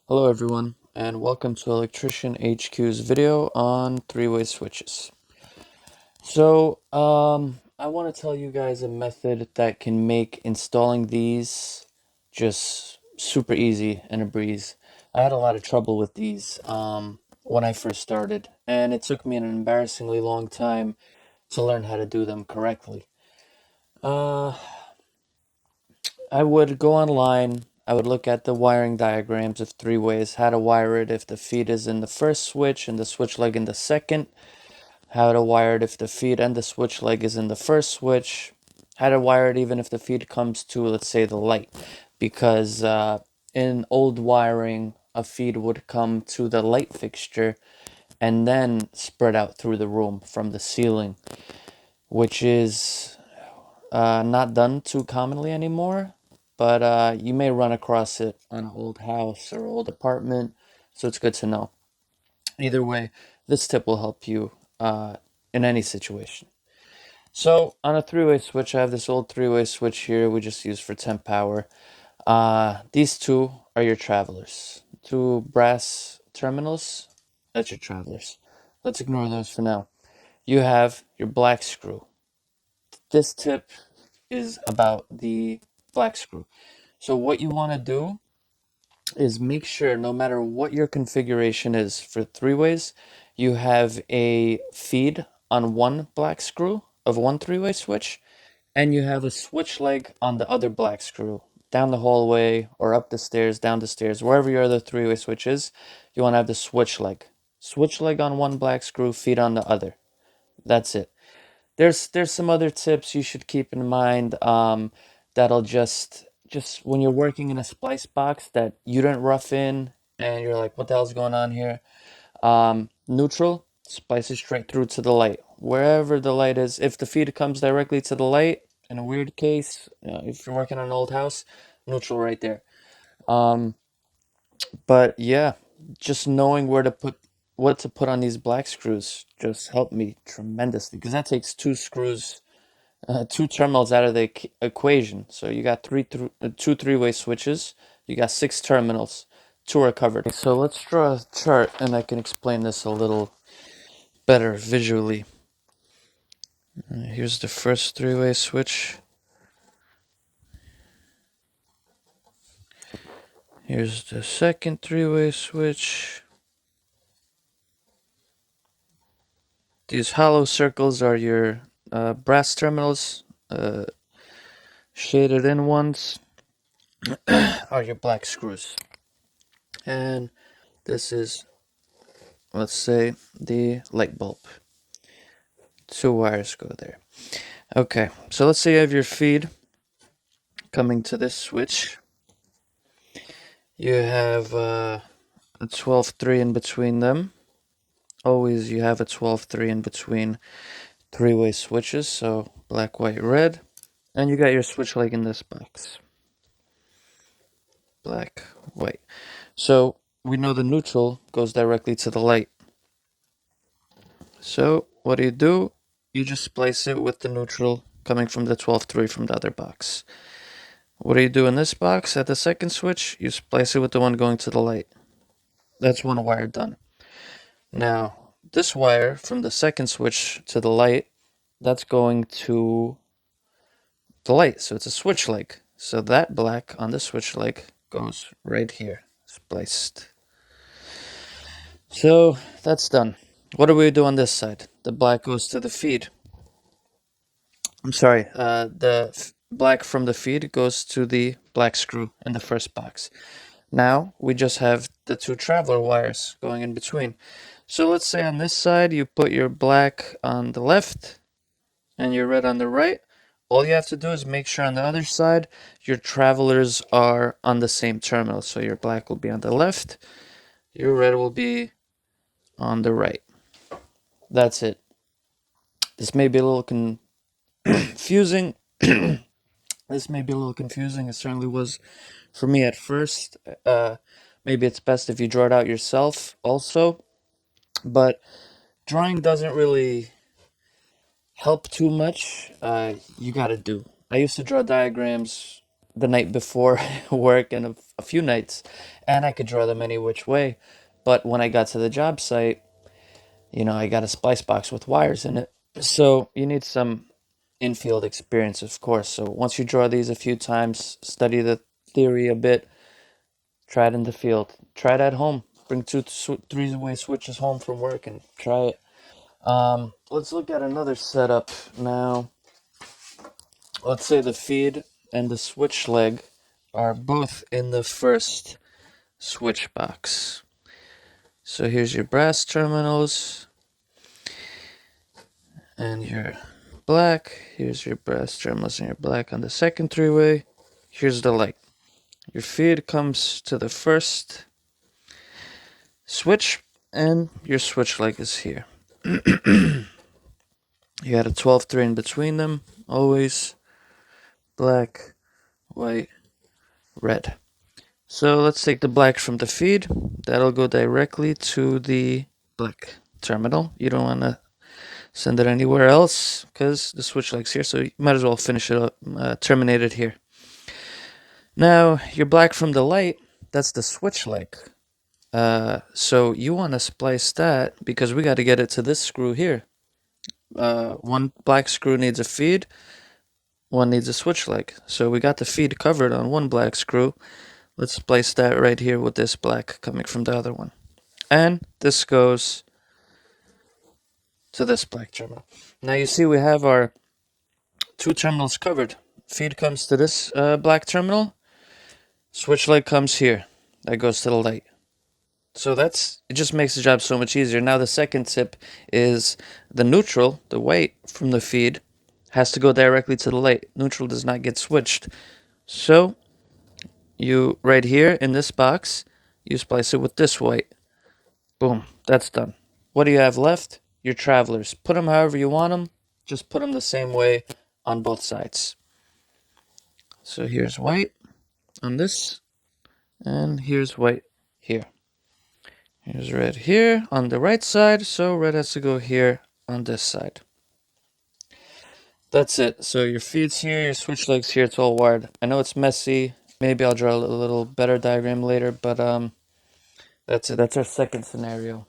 Hello everyone, and welcome to Electrician HQ's video on three-way switches. I want to tell you guys a method that can make installing these just super easy and a breeze. I had a lot of trouble with these when I first started, and it took me an embarrassingly long time to learn how to do them correctly. Uh, I would go online. I would look at the wiring diagrams of three ways, how to wire it if the feed is in the first switch and the switch leg in the second, how to wire it if the feed and the switch leg is in the first switch, how to wire it even if the feed comes to, let's say, the light. Because in old wiring, a feed would come to the light fixture and then spread out through the room from the ceiling, which is not done too commonly anymore, but you may run across it on an old house or old apartment, so it's good to know. Either way, this tip will help you in any situation. So on a three-way switch, I have this old three-way switch here we just use for temp power. These two are your travelers. Two brass terminals, that's your travelers. Let's ignore those for now. You have your black screw. This tip is about the black screw. So what you want to do is make sure no matter what your configuration is for three ways, you have a feed on one black screw of one three-way switch, and you have a switch leg on the other black screw down the hallway or up the stairs, down the stairs, wherever your other three-way switch is. You want to have the switch leg. Switch leg on one black screw, feed on the other. That's it. There's some other tips you should keep in mind that'll just when you're working in a splice box that you didn't rough in and you're like, what the hell's going on here? Neutral, splice it straight through to the light. Wherever the light is, if the feed comes directly to the light, in a weird case, if you're working on an old house, neutral right there. Um, but yeah, just knowing where to put what to put on these black screws just helped me tremendously because that takes two terminals out of the equation. So you got two three-way switches. You got six terminals. Two are covered. So let's draw a chart, and I can explain this a little better visually. Here's the first three-way switch. Here's the second three-way switch. These hollow circles are your brass terminals. Shaded in ones are your black screws. And this is, let's say, the light bulb. Two wires go there. Okay, so let's say you have your feed coming to this switch. You have a 12-3 in between them. Always you have a 12-3 in between three-way switches, so black, white, red. And you got your switch leg in this box. Black, white. So we know the neutral goes directly to the light. So what do? You just splice it with the neutral coming from the 12-3 from the other box. What do you do in this box? At the second switch, you splice it with the one going to the light. That's one wire done. Now, this wire from the second switch to the light, that's going to the light. So it's a switch leg. So that black on the switch leg goes right here, spliced. So that's done. What do we do on this side? The black goes to the feed. I'm sorry, the black from the feed goes to the black screw in the first box. Now we just have the two traveler wires going in between. So let's say on this side you put your black on the left and your red on the right. All you have to do is make sure on the other side your travelers are on the same terminal. So your black will be on the left, your red will be on the right. That's it. This may be a little confusing. This may be a little confusing. It certainly was for me at first. Maybe it's best if you draw it out yourself also. But drawing doesn't really help too much. You gotta do. I used to draw diagrams the night before work and a few nights, and I could draw them any which way. But when I got to the job site, I got a splice box with wires in it. So you need some infield experience, of course. So once you draw these a few times, study the theory a bit, try it in the field, try it at home. Bring three-way switches home from work and try it. Let's look at another setup now. Let's say the feed and the switch leg are both in the first switch box. So here's your brass terminals and your black. Here's your brass terminals and your black on the second three-way. Here's the light. Your feed comes to the first switch and your switch leg is here. You got a 12-3 in between them, always black, white, red. So let's take the black from the feed. That'll go directly to the black terminal. You don't want to send it anywhere else because the switch leg's here, so you might as well finish it up, terminate it here. Now, your black from the light, that's the switch leg. So you want to splice that because we got to get it to this screw here. One black screw needs a feed, one needs a switch leg. So we got the feed covered on one black screw. Let's splice that right here with this black coming from the other one. And this goes to this black terminal. Now you see we have our two terminals covered. Feed comes to this black terminal. Switch leg comes here. That goes to the light. So it just makes the job so much easier. Now the second tip is the neutral, the white from the feed, has to go directly to the light. Neutral does not get switched. So you, right here in this box, you splice it with this white. Boom, that's done. What do you have left? Your travelers. Put them however you want them. Just put them the same way on both sides. So here's white on this, and here's white here. Here's red here on the right side, so red has to go here on this side. That's it. So your feed's here, your switch leg's here, it's all wired. I know it's messy. Maybe I'll draw a little better diagram later, but that's it. That's our second scenario.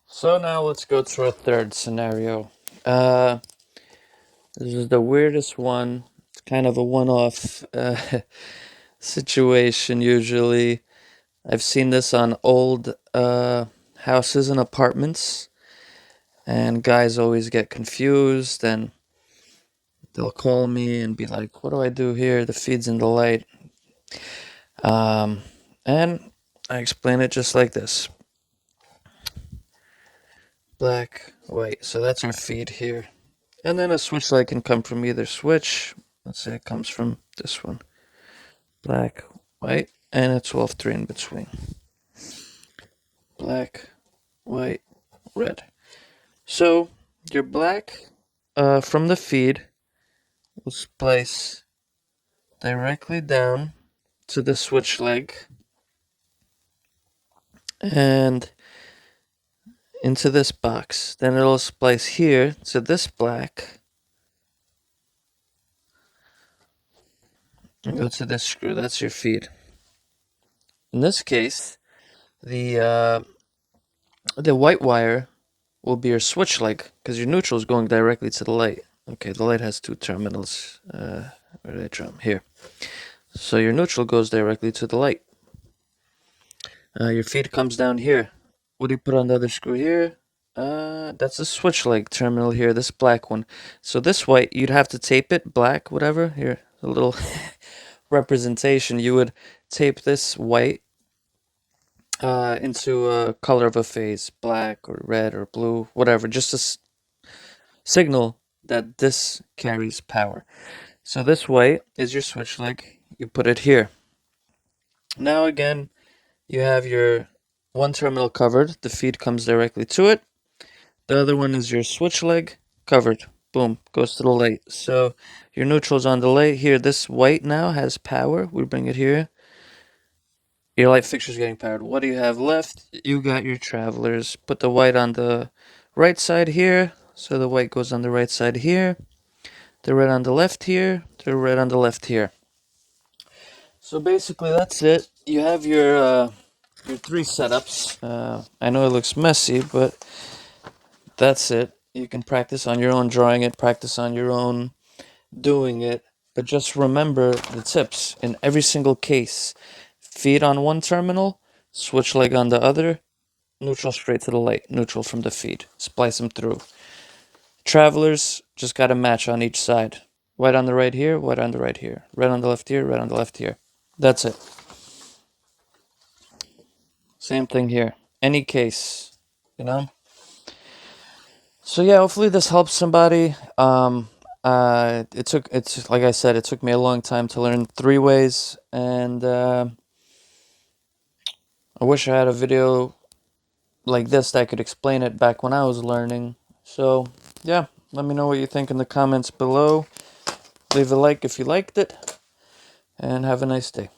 So now let's go to our third scenario. This is the weirdest one. It's kind of a one-off situation usually. I've seen this on old houses and apartments, and guys always get confused, and they'll call me and be like, what do I do here? The feed's in the light. And I explain it just like this. Black, white. So that's our feed here. And then a switch light can come from either switch. Let's say it comes from this one. Black, white, and a 12-3 in between. Black, white, red. So your black from the feed will splice directly down to the switch leg and into this box. Then it'll splice here to this black and go to this screw. That's your feed. In this case, the white wire will be your switch leg because your neutral is going directly to the light. Okay, the light has two terminals. Where did I draw them? Here. So your neutral goes directly to the light. Your feed comes down here. What do you put on the other screw here? That's the switch leg terminal here, this black one. So this white, you'd have to tape it, black, whatever. Here, a little representation. You would tape this white into a color of a phase, black or red or blue, whatever, just to signal that this carries power. So this white is your switch leg. You put it here. Now again, you have your one terminal covered. The feed comes directly to it. The other one is your switch leg covered. Boom, goes to the light. So your neutral's on the light here. This white now has power. We bring it here. Your light fixture's getting powered. What do you have left? You got your travelers. Put the white on the right side here. So the white goes on the right side here. the red on the left here, the red on the left here. So basically that's it. You have your three setups. I know it looks messy, but that's it. You can practice on your own drawing it, practice on your own doing it, but just remember the tips in every single case. Feed on one terminal, switch leg on the other, neutral straight to the light, neutral from the feed. Splice them through. Travelers just got to match on each side. White on the right here, white on the right here. Red on the left here, red on the left here. That's it. Same thing here. Any case, you know? So yeah, hopefully this helps somebody. It's like I said, it took me a long time to learn three ways, and I wish I had a video like this that could explain it back when I was learning. So yeah, let me know what you think in the comments below. Leave a like if you liked it, and have a nice day.